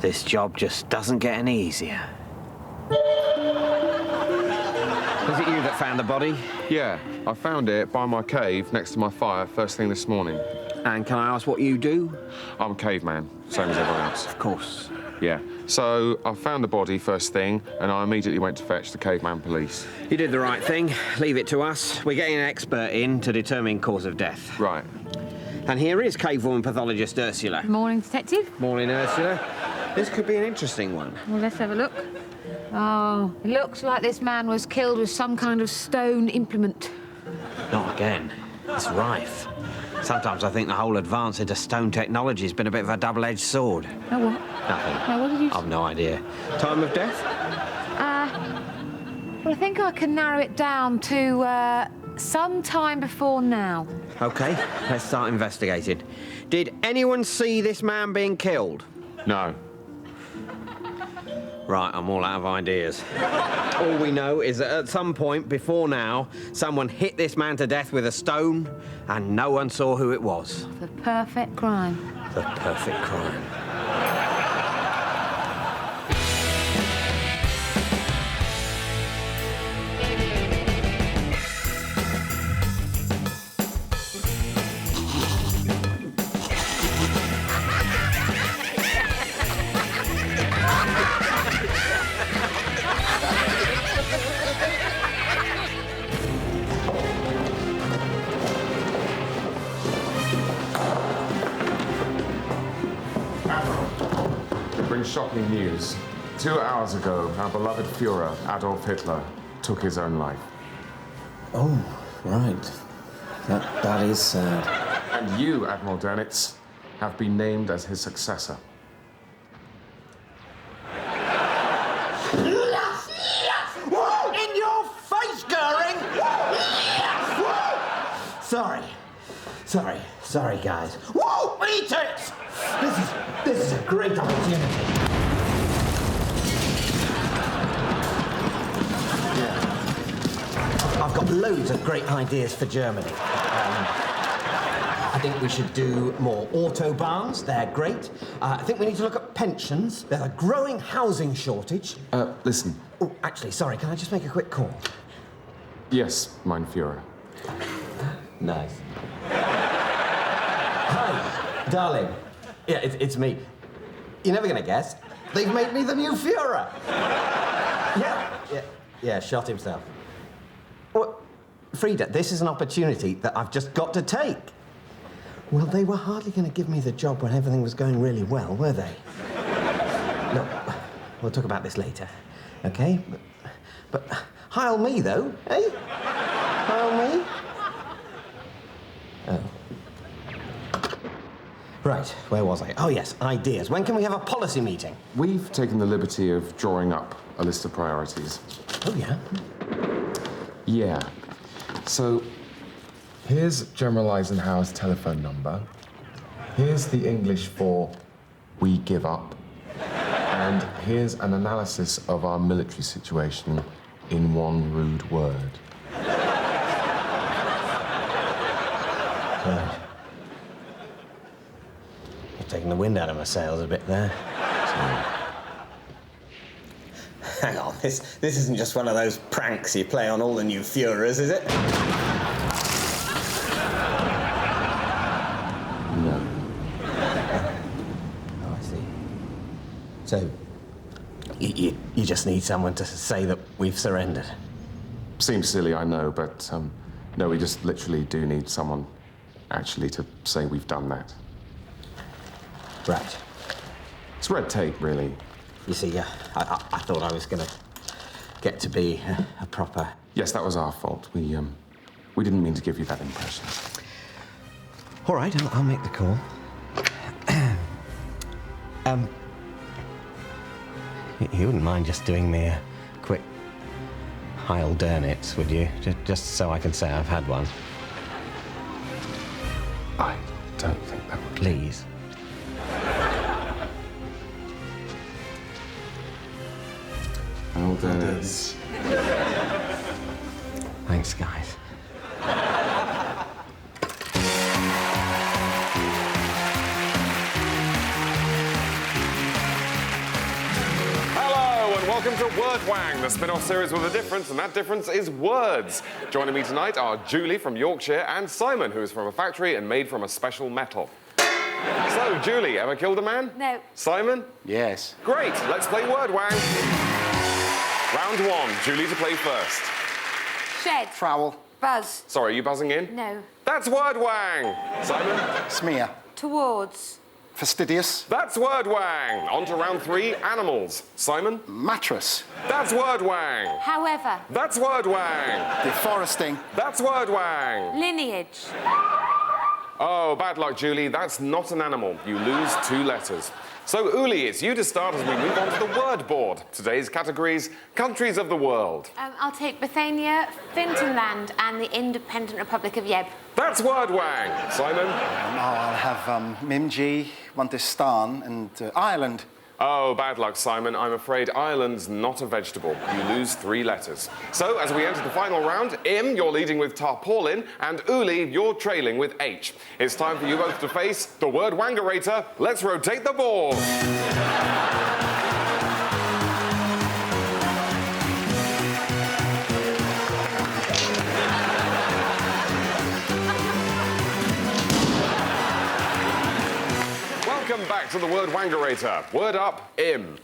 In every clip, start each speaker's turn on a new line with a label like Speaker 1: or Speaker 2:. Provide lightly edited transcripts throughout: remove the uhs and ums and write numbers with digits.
Speaker 1: This job just doesn't get any easier. Was it you that found the body?
Speaker 2: Yeah, I found it by my cave next to my fire first thing this morning.
Speaker 1: And can I ask what you do?
Speaker 2: I'm a caveman, same as everyone else.
Speaker 1: Of course.
Speaker 2: Yeah, so I found the body first thing, and I immediately went to fetch the caveman police.
Speaker 1: You did the right thing. Leave it to us. We're getting an expert in to determine cause of death.
Speaker 2: Right.
Speaker 1: And here is cavewoman pathologist Ursula.
Speaker 3: Morning, Detective.
Speaker 1: Morning, Ursula. This could be an interesting one.
Speaker 3: Well, let's have a look. Oh, it looks like this man was killed with some kind of stone implement.
Speaker 1: Not again. It's rife. Sometimes I think the whole advance into stone technology has been a bit of a double-edged sword.
Speaker 3: Oh, what?
Speaker 1: Nothing.
Speaker 3: No, what did you...
Speaker 1: I've no idea. Time of death?
Speaker 3: Well, I think I can narrow it down to, some time before now.
Speaker 1: OK, let's start investigating. Did anyone see this man being killed?
Speaker 2: No.
Speaker 1: Right, I'm all out of ideas. All we know is that at some point before now, someone hit this man to death with a stone, and no one saw who it was.
Speaker 3: The perfect crime.
Speaker 1: The perfect crime.
Speaker 2: Brings shocking news. 2 hours ago, our beloved Führer, Adolf Hitler, took his own life.
Speaker 1: Oh, right. That is sad.
Speaker 2: And you, Admiral Dönitz, have been named as his successor.
Speaker 1: In your face, Goering! Sorry, guys. Whoa! Eat it! This is a great opportunity. Yeah. I've got loads of great ideas for Germany. I think we should do more autobahns. They're great. I think we need to look at pensions. There's a growing housing shortage.
Speaker 2: Listen.
Speaker 1: Oh, actually, sorry, can I just make a quick call?
Speaker 2: Yes, mein Führer.
Speaker 1: Nice. Hi, darling. Yeah, it's me. You're never gonna guess. They've made me the new Führer. Yeah, shot himself. Well, Frida, this is an opportunity that I've just got to take. Well, they were hardly going to give me the job when everything was going really well, were they? No, we'll talk about this later, OK? But heil me, though, eh? Heil me? Oh. Right, where was I? Oh, yes, ideas. When can we have a policy meeting?
Speaker 2: We've taken the liberty of drawing up a list of priorities.
Speaker 1: Oh, yeah?
Speaker 2: Yeah. So, here's General Eisenhower's telephone number. Here's the English for "we give up." And here's an analysis of our military situation in one rude word.
Speaker 1: You're taking the wind out of my sails a bit there. Hang on, this isn't just one of those pranks you play on all the new Führers, is it?
Speaker 2: No.
Speaker 1: Oh, I see. So, you just need someone to say that we've surrendered?
Speaker 2: Seems silly, I know, but no, we just literally do need someone actually to say we've done that.
Speaker 1: Right.
Speaker 2: It's red tape, really.
Speaker 1: You see, I thought I was going to get to be a proper...
Speaker 2: Yes, that was our fault. We didn't mean to give you that impression.
Speaker 1: All right, I'll make the call. You wouldn't mind just doing me a quick Heil Dönitz, would you? Just so I can say I've had one.
Speaker 2: I don't think that would...
Speaker 1: Please.
Speaker 2: Heil Dönitz.
Speaker 1: Thanks, guys.
Speaker 4: welcome to Word Wang, the spin-off series with a difference, and that difference is words. Joining me tonight are Julie from Yorkshire and Simon, who is from a factory and made from a special metal. So, Julie, ever killed a man?
Speaker 5: No.
Speaker 4: Simon?
Speaker 6: Yes.
Speaker 4: Great, let's play Word Wang. Round one, Julie to play first.
Speaker 5: Shed.
Speaker 6: Trowel.
Speaker 5: Buzz.
Speaker 4: Sorry, are you buzzing in?
Speaker 5: No.
Speaker 4: That's Word Wang. Simon?
Speaker 6: Smear.
Speaker 5: Towards.
Speaker 6: Fastidious.
Speaker 4: That's Word Wang. On to round three, animals. Simon?
Speaker 6: Mattress.
Speaker 4: That's Word Wang.
Speaker 5: However.
Speaker 4: That's Word Wang.
Speaker 6: Deforesting.
Speaker 4: That's Word Wang.
Speaker 5: Lineage.
Speaker 4: Oh, bad luck, Julie. That's not an animal. You lose 2 letters. So, Uli, it's you to start as we move on to the word board. Today's categories, countries of the world.
Speaker 5: I'll take Bithynia, Finland, and the Independent Republic of Webb.
Speaker 4: That's Word Wang. Simon?
Speaker 6: I'll have Mimji, Wantistan, and Ireland.
Speaker 4: Oh, bad luck, Simon. I'm afraid Ireland's not a vegetable. You lose 3 letters. So, as we enter the final round, Im, you're leading with tarpaulin, and Uli, you're trailing with H. It's time for you both to face the word wangarator. Let's rotate the board. Welcome back to the word wangarator. Word up, Im.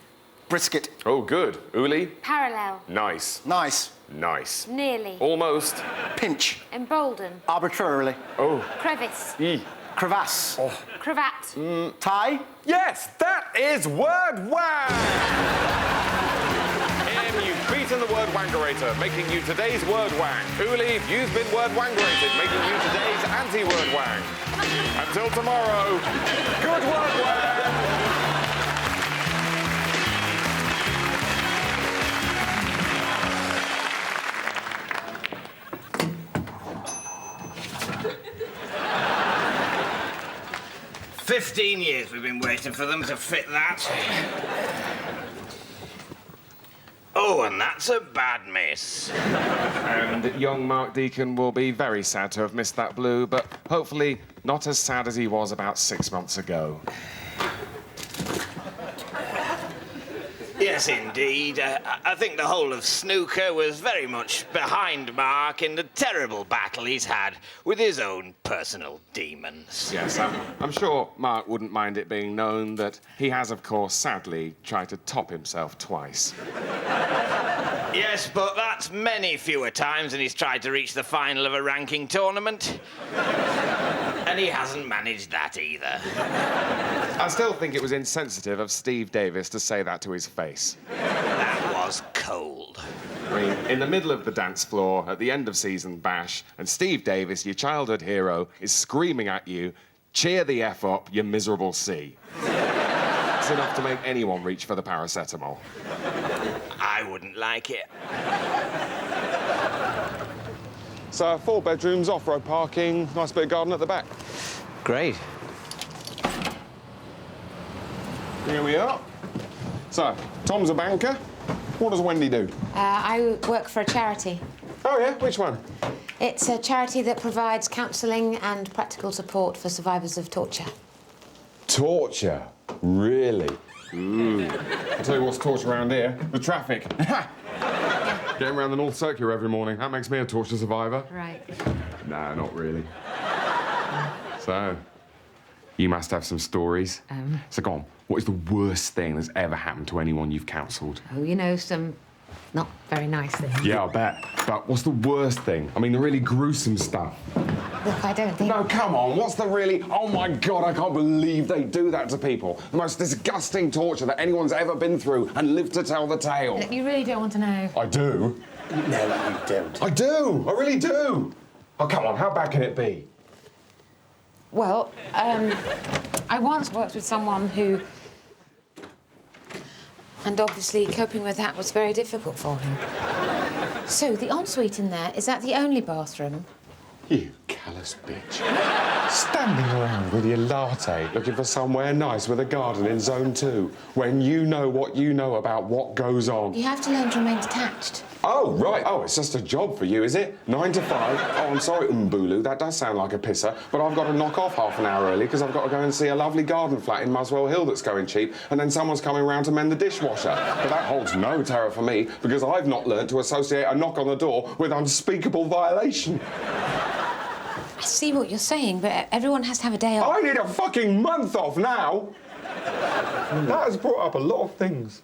Speaker 6: Brisket.
Speaker 4: Oh, good. Uli?
Speaker 5: Parallel.
Speaker 4: Nice.
Speaker 6: Nice.
Speaker 4: Nice.
Speaker 5: Nearly.
Speaker 4: Almost.
Speaker 6: Pinch.
Speaker 5: Embolden.
Speaker 6: Arbitrarily.
Speaker 4: Oh.
Speaker 5: Crevice.
Speaker 4: E.
Speaker 6: Crevasse.
Speaker 5: Cravat.
Speaker 6: Tie.
Speaker 4: Yes, that is word wang! Im, you've beaten the word wangarator, making you today's word wang. Uli, you've been word wangarated, making you today's anti-word wang. Until tomorrow, good word wang!
Speaker 7: 15 years we've been waiting for them to fit that. Oh, and that's a bad miss.
Speaker 4: And young Mark Deacon will be very sad to have missed that blue, but hopefully not as sad as he was about 6 months ago.
Speaker 7: Yes, indeed. I think the whole of snooker was very much behind Mark in the terrible battle he's had with his own personal demons.
Speaker 4: Yes, I'm sure Mark wouldn't mind it being known that he has, of course, sadly, tried to top himself twice.
Speaker 7: Yes, but that's many fewer times than he's tried to reach the final of a ranking tournament. And he hasn't managed that either.
Speaker 4: I still think it was insensitive of Steve Davis to say that to his face.
Speaker 7: That was cold.
Speaker 4: I mean, in the middle of the dance floor, at the end of season bash, and Steve Davis, your childhood hero, is screaming at you, "Cheer the F up, you miserable C." It's enough to make anyone reach for the paracetamol.
Speaker 7: I wouldn't like it.
Speaker 4: So, 4 bedrooms, off-road parking, nice bit of garden at the back.
Speaker 8: Great.
Speaker 4: Here we are. So, Tom's a banker. What does Wendy do?
Speaker 9: I work for a charity.
Speaker 4: Oh, yeah? Which one?
Speaker 9: It's a charity that provides counselling and practical support for survivors of torture.
Speaker 4: Torture? Really? I'll tell you what's torture around here. The traffic. Getting around the North Circular every morning. That makes me a torture survivor.
Speaker 9: Right.
Speaker 4: No, not really. So, you must have some stories. So go on, what is the worst thing that's ever happened to anyone you've counselled?
Speaker 9: Oh, you know, some not very nice things.
Speaker 4: Yeah, I bet. But what's the worst thing? I mean, the really gruesome stuff.
Speaker 9: Look, I don't think...
Speaker 4: No, come on, what's the really... Oh, my God, I can't believe they do that to people. The most disgusting torture that anyone's ever been through and lived to tell the tale.
Speaker 9: You really don't want to know.
Speaker 4: I do.
Speaker 6: No, you don't.
Speaker 4: I do. I really do. Oh, come on, how bad can it be?
Speaker 9: Well, I once worked with someone who... And obviously coping with that was very difficult for him. So, the ensuite in there, is that the only bathroom?
Speaker 4: You can't.
Speaker 2: callous bitch. Standing around with your latte, looking for somewhere nice with a garden in Zone 2, when you know what you know about what goes on.
Speaker 9: You have to learn to remain detached.
Speaker 2: Oh, right. Oh, it's just a job for you, is it? 9 to 5. Oh, I'm sorry, Mbulu, that does sound like a pisser, but I've got to knock off half an hour early because I've got to go and see a lovely garden flat in Muswell Hill that's going cheap, and then someone's coming round to mend the dishwasher. But that holds no terror for me because I've not learnt to associate a knock on the door with unspeakable violation.
Speaker 9: I see what you're saying, but everyone has to have a day off.
Speaker 2: I need a fucking month off now! That has brought up a lot of things.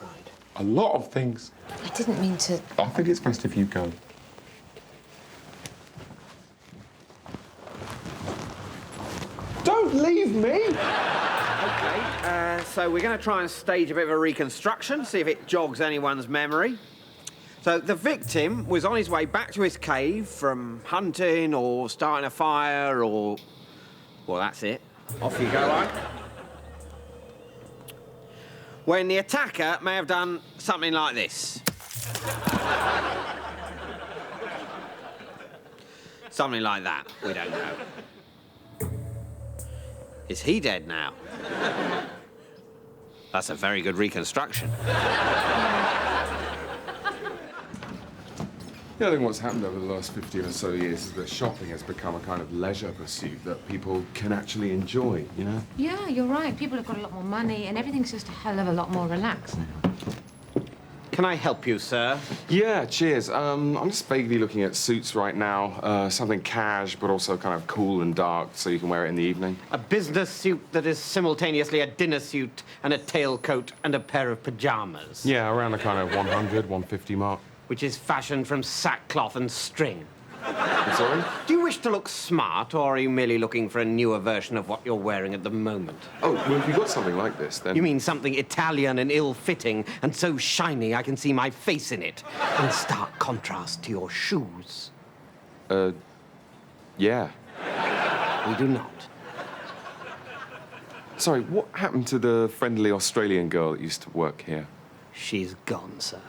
Speaker 1: Right.
Speaker 2: A lot of things.
Speaker 9: I didn't mean to...
Speaker 2: I think it's best if you go. Don't leave me!
Speaker 8: OK, so we're going to try and stage a bit of a reconstruction, see if it jogs anyone's memory. So the victim was on his way back to his cave from hunting or starting a fire or... Well, that's it. Off you go, right? When the attacker may have done something like this. Something like that. We don't know. Is he dead now? That's a very good reconstruction.
Speaker 2: Yeah, I think what's happened over the last 50 or so years is that shopping has become a kind of leisure pursuit that people can actually enjoy, you know?
Speaker 9: Yeah, you're right. People have got a lot more money and everything's just a hell of a lot more relaxed.
Speaker 8: Can I help you, sir?
Speaker 2: Yeah, cheers. I'm just vaguely looking at suits right now. Something cash, but also kind of cool and dark, so you can wear it in the evening.
Speaker 8: A business suit that is simultaneously a dinner suit and a tailcoat and a pair of pyjamas.
Speaker 2: Yeah, around the kind of 100, 150 mark.
Speaker 8: Which is fashioned from sackcloth and string.
Speaker 2: I'm sorry?
Speaker 8: Do you wish to look smart, or are you merely looking for a newer version of what you're wearing at the moment?
Speaker 2: Oh, well, if you've got something like this, then...
Speaker 8: You mean something Italian and ill-fitting and so shiny I can see my face in it, in stark contrast to your shoes?
Speaker 2: Yeah.
Speaker 8: We do not.
Speaker 2: Sorry, what happened to the friendly Australian girl that used to work here?
Speaker 8: She's gone, sir.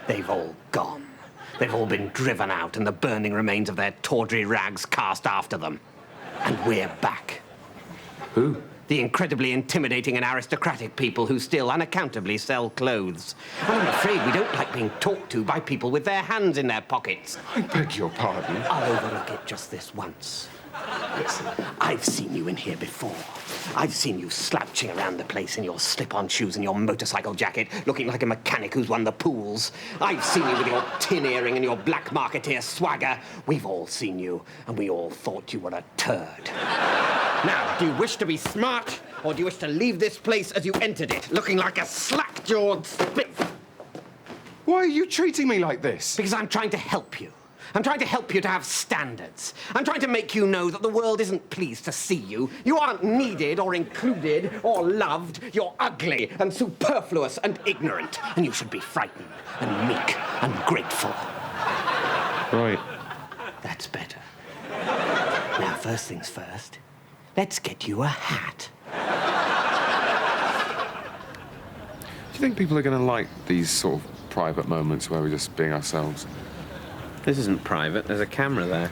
Speaker 8: They've all gone. They've all been driven out and the burning remains of their tawdry rags cast after them. And we're back.
Speaker 2: Who?
Speaker 8: The incredibly intimidating and aristocratic people who still unaccountably sell clothes. And I'm afraid we don't like being talked to by people with their hands in their pockets.
Speaker 2: I beg your pardon?
Speaker 8: I'll overlook it just this once. Listen, I've seen you in here before. I've seen you slouching around the place in your slip-on shoes and your motorcycle jacket, looking like a mechanic who's won the pools. I've seen you with your tin earring and your black marketeer swagger. We've all seen you, and we all thought you were a turd. Now, do you wish to be smart, or do you wish to leave this place as you entered it, looking like a slack-jawed spiff?
Speaker 2: Why are you treating me like this?
Speaker 8: Because I'm trying to help you. I'm trying to help you to have standards. I'm trying to make you know that the world isn't pleased to see you. You aren't needed or included or loved. You're ugly and superfluous and ignorant. And you should be frightened and meek and grateful.
Speaker 2: Right.
Speaker 8: That's better. Now, first things first, let's get you a hat.
Speaker 2: Do you think people are going to like these sort of private moments where we're just being ourselves?
Speaker 8: This isn't private. There's a camera there.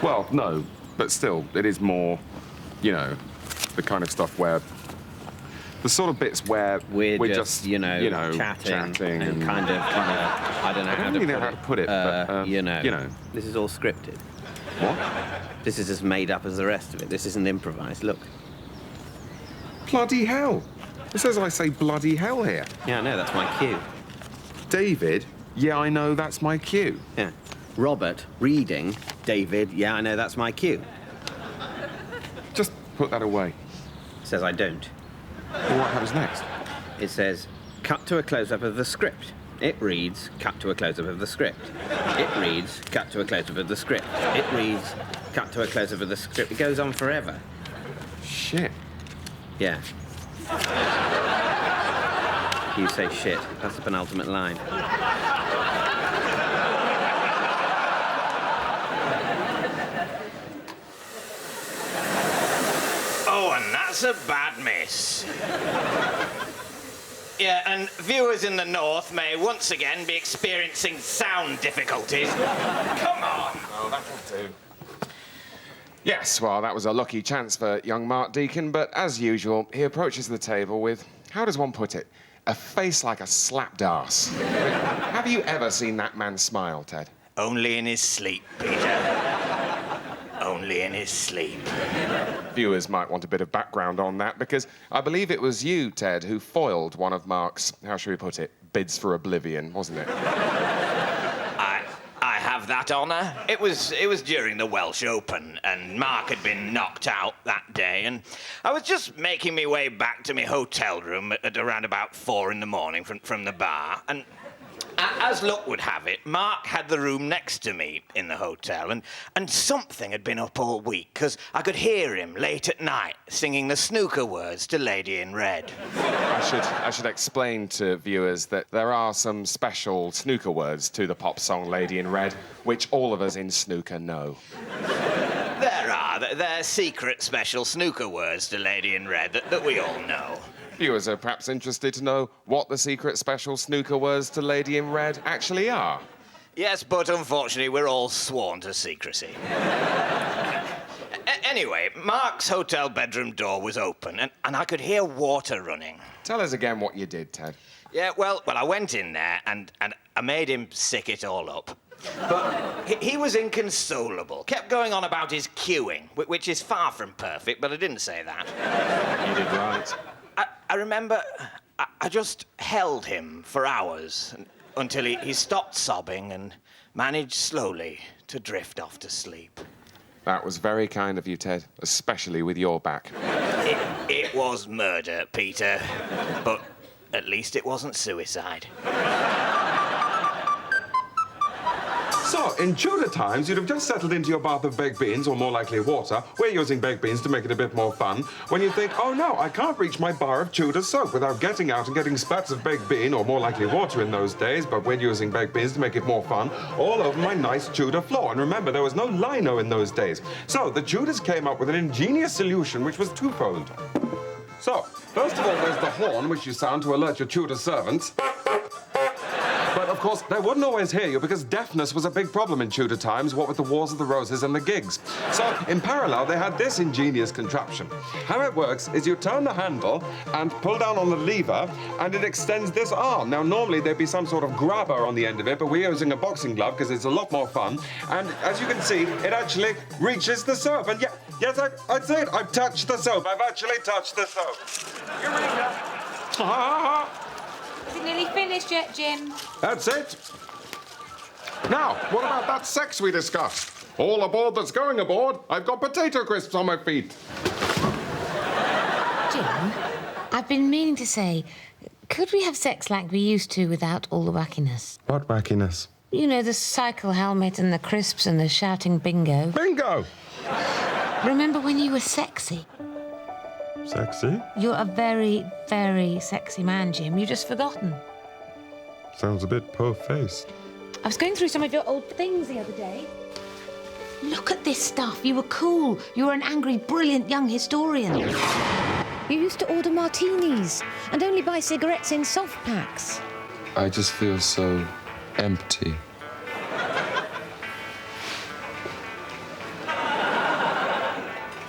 Speaker 2: Well, no, but still, it is more, you know, the kind of stuff where... The sort of bits where
Speaker 8: we're
Speaker 2: just
Speaker 8: you know, chatting and kind of, I don't know how to put it.
Speaker 2: I don't really know how to put it, but,
Speaker 8: you know. This is all scripted.
Speaker 2: What?
Speaker 8: This is as made up as the rest of it. This isn't improvised. Look.
Speaker 2: Bloody hell. It says I say bloody hell here.
Speaker 8: Yeah, I know. That's my cue.
Speaker 2: David, yeah, I know, that's my cue.
Speaker 8: Yeah. Robert, reading. David, yeah, I know, that's my cue.
Speaker 2: Just put that away.
Speaker 8: Says I don't.
Speaker 2: Well, what happens next?
Speaker 8: It says, cut to a close-up of the script. It reads, cut to a close-up of the script. It reads, cut to a close-up of the script. It reads, cut to a close-up of the script. It goes on forever.
Speaker 2: Shit.
Speaker 8: Yeah. You say shit. That's the penultimate line.
Speaker 7: Oh, and that's a bad miss. Yeah, and viewers in the north may once again be experiencing sound difficulties. Come on!
Speaker 2: Oh, that'll do.
Speaker 4: Yes, well, that was a lucky chance for young Mark Deacon, but as usual, he approaches the table with, how does one put it, a face like a slapped arse. I mean, have you ever seen that man smile, Ted?
Speaker 7: Only in his sleep, Peter. Only in his sleep.
Speaker 4: Viewers might want a bit of background on that, because I believe it was you, Ted, who foiled one of Mark's, how should we put it, bids for oblivion, wasn't it?
Speaker 7: I have that honour. It was during the Welsh Open, and Mark had been knocked out that day, and I was just making my way back to my hotel room at around about 4 in the morning from the bar, and as luck would have it, Mark had the room next to me in the hotel, and something had been up all week, because I could hear him late at night singing the snooker words to Lady in Red.
Speaker 4: I should explain to viewers that there are some special snooker words to the pop song Lady in Red, which all of us in snooker know.
Speaker 7: There are. They're secret special snooker words to Lady in Red that we all know.
Speaker 4: Viewers are perhaps interested to know what the secret special snooker words to Lady in Red actually are.
Speaker 7: Yes, but unfortunately, we're all sworn to secrecy. Anyway, Mark's hotel bedroom door was open, and I could hear water running.
Speaker 4: Tell us again what you did, Ted.
Speaker 7: Yeah, well, I went in there, and I made him sick it all up. But he was inconsolable, kept going on about his queuing, which is far from perfect, but I didn't say that.
Speaker 4: You did right.
Speaker 7: I remember I just held him for hours until he stopped sobbing and managed slowly to drift off to sleep.
Speaker 4: That was very kind of you, Ted, especially with your back.
Speaker 7: It was murder, Peter, but at least it wasn't suicide.
Speaker 10: So, in Tudor times, you'd have just settled into your bath of baked beans, or more likely water. We're using baked beans to make it a bit more fun. When you think, oh no, I can't reach my bar of Tudor soap without getting out and getting spats of baked bean, or more likely water in those days, but we're using baked beans to make it more fun, all over my nice Tudor floor. And remember, there was no lino in those days. So, the Tudors came up with an ingenious solution which was twofold. So, first of all, there's the horn, which you sound to alert your Tudor servants. But, of course, they wouldn't always hear you because deafness was a big problem in Tudor times, what with the Wars of the Roses and the gigs. So, in parallel, they had this ingenious contraption. How it works is you turn the handle and pull down on the lever, and it extends this arm. Now, normally, there'd be some sort of grabber on the end of it, but we're using a boxing glove because it's a lot more fun. And, as you can see, it actually reaches the soap. And, yes, I'd say it. I've touched the soap. I've actually touched the soap. Eureka!
Speaker 3: Is it nearly finished yet, Jim?
Speaker 10: That's it.
Speaker 2: Now, what about that sex we discussed? All aboard that's going aboard. I've got potato crisps on my feet.
Speaker 3: Jim, I've been meaning to say, could we have sex like we used to without all the wackiness?
Speaker 10: What wackiness?
Speaker 3: You know, the cycle helmet and the crisps and the shouting bingo.
Speaker 10: Bingo!
Speaker 3: Remember when you were sexy?
Speaker 10: Sexy?
Speaker 3: You're a very, very sexy man, Jim. You've just forgotten.
Speaker 10: Sounds a bit po-faced.
Speaker 3: I was going through some of your old things the other day. Look at this stuff. You were cool. You were an angry, brilliant young historian. You used to order martinis and only buy cigarettes in soft packs.
Speaker 2: I just feel so empty.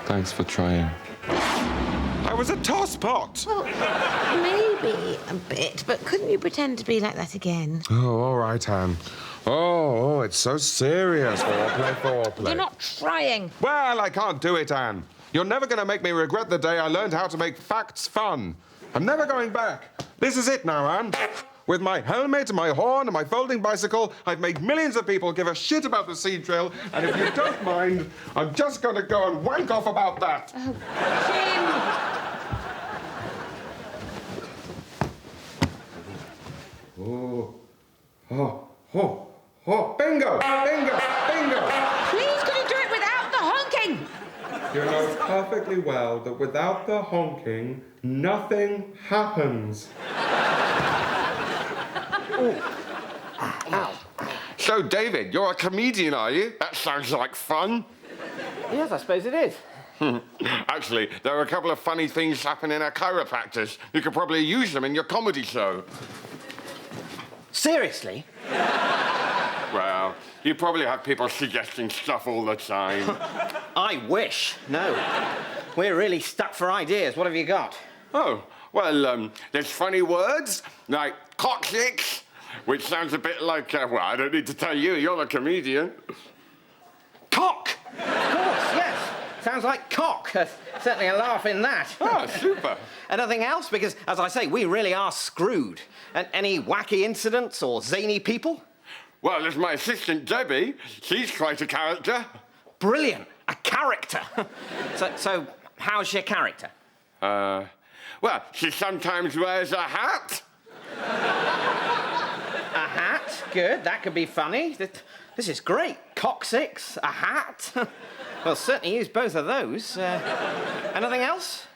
Speaker 2: Thanks for trying.
Speaker 10: I was a tosspot.
Speaker 3: Well, maybe a bit, but couldn't you pretend to be like that again?
Speaker 10: Oh, all right, Anne. Oh, it's so serious. Foreplay.
Speaker 3: You're not trying.
Speaker 10: Well, I can't do it, Anne. You're never going to make me regret the day I learned how to make facts fun. I'm never going back. This is it now, Anne. With my helmet and my horn and my folding bicycle, I've made millions of people give a shit about the sea drill, and if you don't mind, I'm just going to go and wank off about that.
Speaker 3: Oh, Jim!
Speaker 10: Bingo!
Speaker 3: Please, could you do it without the honking?
Speaker 10: You know perfectly well that without the honking, nothing happens.
Speaker 4: So, David, you're a comedian, are you? That sounds like fun.
Speaker 6: Yes, I suppose it is.
Speaker 4: Actually, there are a couple of funny things happening at chiropractors. You could probably use them in your comedy show.
Speaker 6: Seriously?
Speaker 4: Well, you probably have people suggesting stuff all the time.
Speaker 7: I wish. No. We're really stuck for ideas. What have you got?
Speaker 10: Oh, well, there's funny words like coccyx, which sounds a bit like, well, I don't need to tell you, you're a comedian.
Speaker 7: Cock! Of course, yes. Sounds like cock. Certainly a laugh in that.
Speaker 10: Oh, super.
Speaker 7: Anything else? Because, as I say, we really are screwed. And any wacky incidents or zany people?
Speaker 10: Well, there's my assistant, Debbie. She's quite a character.
Speaker 7: Brilliant. A character. So, how's your character?
Speaker 10: Well, she sometimes wears a hat.
Speaker 7: A hat? Good. That could be funny. This is great. Coccyx, a hat. Well, certainly use both of those. Anything else?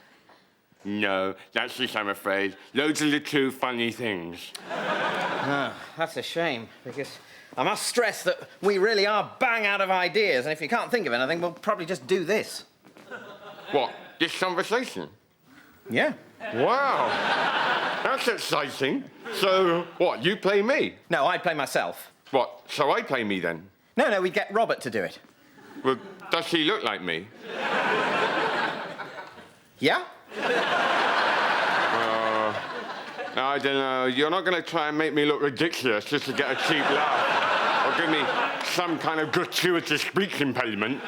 Speaker 10: No, that's it, I'm afraid. Those are the two funny things.
Speaker 7: Oh, that's a shame, because I must stress that we really are bang out of ideas, and if you can't think of anything, we'll probably just do this.
Speaker 10: What, this conversation?
Speaker 7: Yeah.
Speaker 10: Wow, that's exciting. So, what, you play me?
Speaker 7: No, I'd play myself.
Speaker 10: What, so I play me then?
Speaker 7: No, we'd get Robert to do it.
Speaker 10: Well, does he look like me?
Speaker 7: Yeah?
Speaker 10: I don't know. You're not going to try and make me look ridiculous just to get a cheap laugh. Or give me some kind of gratuitous speech impediment.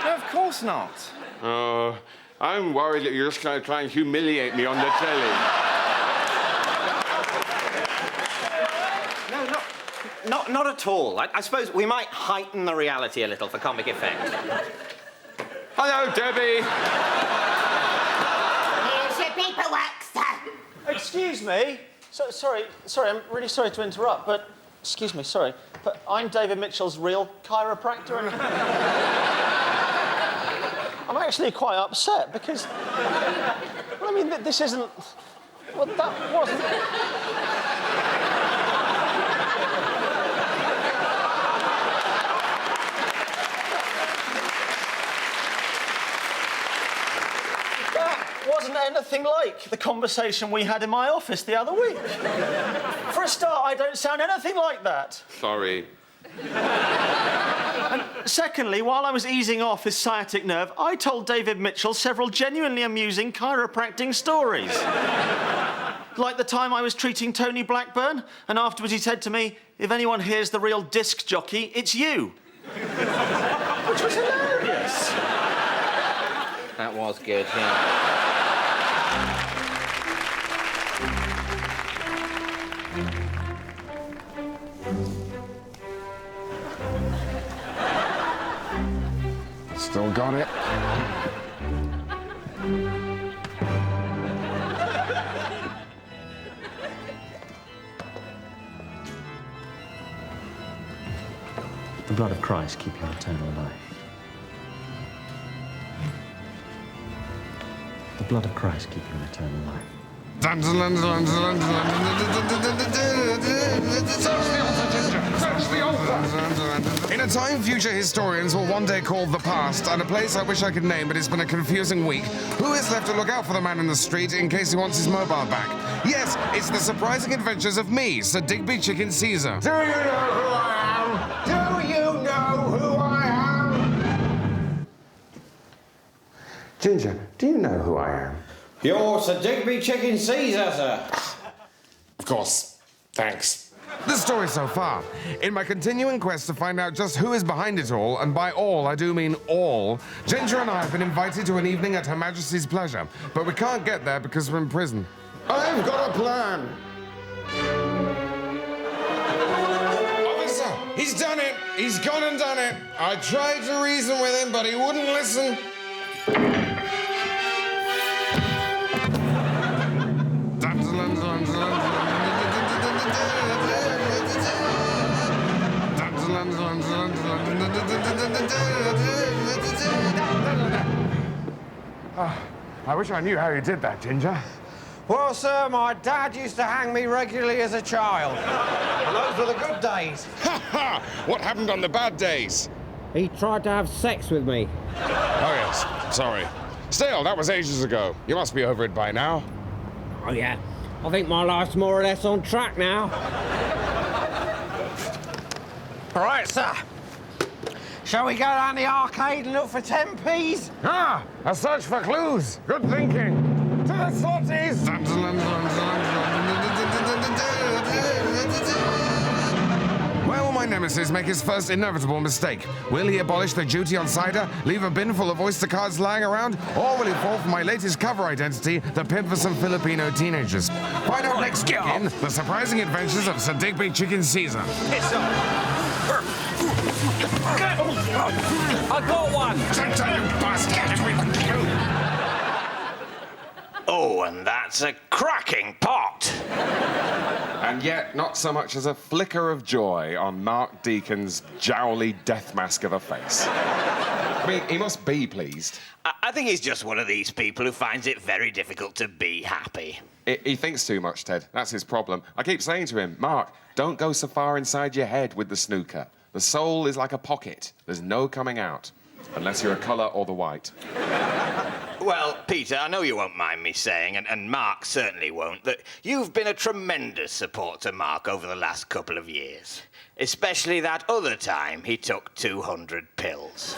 Speaker 7: No, of course not.
Speaker 10: Oh, I'm worried that you're just going to try and humiliate me on the telly.
Speaker 7: No, not at all. I suppose we might heighten the reality a little for comic effect.
Speaker 10: Hello, Debbie.
Speaker 5: Here's your paperwork, sir.
Speaker 6: Excuse me. Sorry, I'm really sorry to interrupt, but... Excuse me, sorry. But I'm David Mitchell's real chiropractor, and... I'm actually quite upset, because... Well, I mean, this isn't... Well, that wasn't... Wasn't anything like the conversation we had in my office the other week. For a start, I don't sound anything like that.
Speaker 10: Sorry.
Speaker 6: And secondly, while I was easing off his sciatic nerve, I told David Mitchell several genuinely amusing chiropractic stories. Like the time I was treating Tony Blackburn, and afterwards he said to me, "If anyone hears the real disc jockey, it's you." Which was hilarious.
Speaker 7: That was good, yeah.
Speaker 2: Still got it.
Speaker 11: The blood of Christ keep your eternal life. The blood of Christ keep your eternal life.
Speaker 2: In a time future historians will one day call the past, and a place I wish I could name, but it's been a confusing week, who is left to look out for the man in the street in case he wants his mobile back? Yes, it's the surprising adventures of me, Sir Digby Chicken Caesar.
Speaker 1: Do you know who I am? Do you know who I am?
Speaker 10: Ginger, do you know who I am?
Speaker 7: You're Sir Digby Chicken Caesar, sir.
Speaker 2: Of course. Thanks. The story so far. In my continuing quest to find out just who is behind it all, and by all I do mean all, Ginger and I have been invited to an evening at Her Majesty's pleasure, but we can't get there because we're in prison.
Speaker 1: I've got a plan.
Speaker 2: Officer, he's done it. He's gone and done it. I tried to reason with him, but he wouldn't listen. I wish I knew how you did that, Ginger.
Speaker 8: Well, sir, my dad used to hang me regularly as a child. And those were the good days.
Speaker 2: Ha ha! What happened on the bad days?
Speaker 8: He tried to have sex with me.
Speaker 2: Oh, yes. Sorry. Still, that was ages ago. You must be over it by now.
Speaker 8: Oh, yeah. I think my life's more or less on track now. All right, sir.
Speaker 1: Shall we go down the arcade and look for 10p's?
Speaker 2: Ah, a search for clues. Good thinking. To the slotties. Where will my nemesis make his first inevitable mistake? Will he abolish the duty on cider, leave a bin full of Oyster cards lying around, or will he fall for my latest cover identity, the pimp for some Filipino teenagers? Find out next week in The Surprising Adventures of Sir Digby Chicken Caesar.
Speaker 8: Piss off.
Speaker 12: I got one!
Speaker 7: Oh, and that's a cracking pot.
Speaker 4: And yet, not so much as a flicker of joy on Mark Deacon's jowly death mask of a face. I mean, he must be pleased.
Speaker 7: I think he's just one of these people who finds it very difficult to be happy.
Speaker 4: He thinks too much, Ted. That's his problem. I keep saying to him, Mark, don't go so far inside your head with the snooker. The soul is like a pocket. There's no coming out. Unless you're a colour or the white.
Speaker 7: Well, Peter, I know you won't mind me saying, and Mark certainly won't, that you've been a tremendous support to Mark over the last couple of years. Especially that other time he took 200 pills.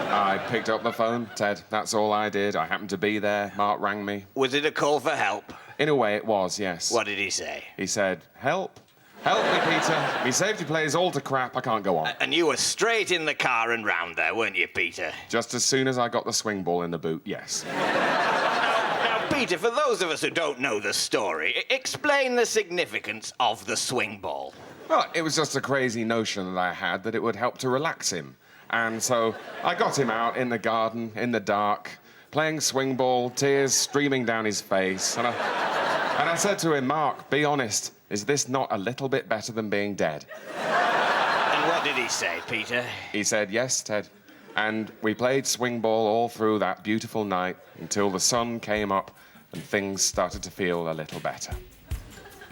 Speaker 4: I picked up the phone, Ted. That's all I did. I happened to be there. Mark rang me.
Speaker 7: Was it a call for help?
Speaker 4: In a way, it was, yes.
Speaker 7: What did he say?
Speaker 4: He said, help. Help me, Peter. Me safety play's all to crap. I can't go on.
Speaker 7: And you were straight in the car and round there, weren't you, Peter?
Speaker 4: Just as soon as I got the swing ball in the boot, yes.
Speaker 7: Now, Peter, for those of us who don't know the story, explain the significance of the swing ball.
Speaker 4: Well, it was just a crazy notion that I had that it would help to relax him. And so I got him out in the garden, in the dark, playing swing ball, tears streaming down his face. And I said to him, Mark, be honest, is this not a little bit better than being dead?
Speaker 7: And what did he say, Peter?
Speaker 4: He said, yes, Ted. And we played swing ball all through that beautiful night until the sun came up and things started to feel a little better.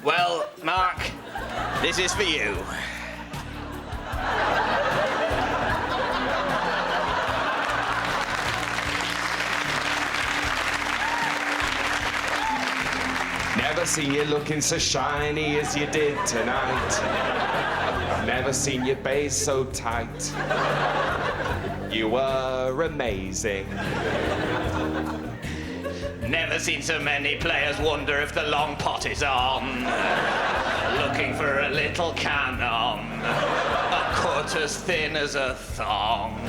Speaker 7: Well, Mark, this is for you.
Speaker 4: Never seen you looking so shiny as you did tonight. I've never seen you bathe so tight. You were amazing.
Speaker 7: Never seen so many players wonder if the long pot is on. Looking for a little canon, a cut as thin as a thong.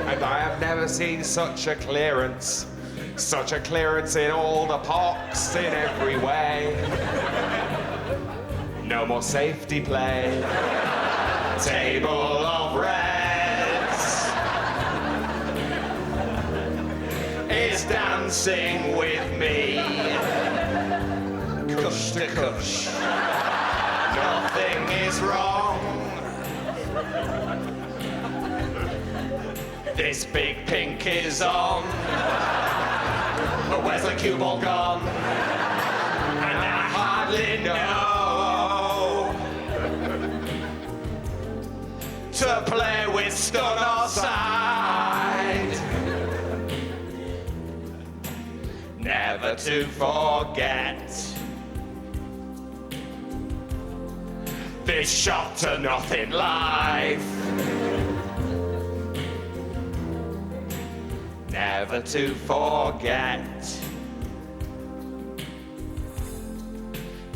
Speaker 4: And I have never seen such a clearance. Such a clearance in all the pox in every way. No more safety play. Table of reds is dancing with me. Cush to cush. Nothing is wrong. This big pink is on. But where's the cue ball gone? And I hardly know to play with stun or side. Never to forget this shot to nothing life. Never to forget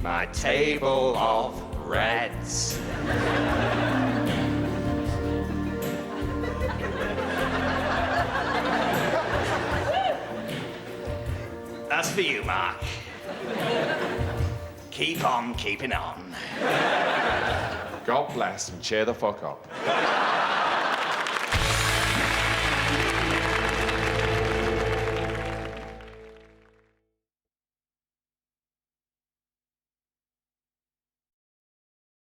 Speaker 4: my table of reds. That's for you, Mark. Keep on keeping on. God bless and cheer the fuck up.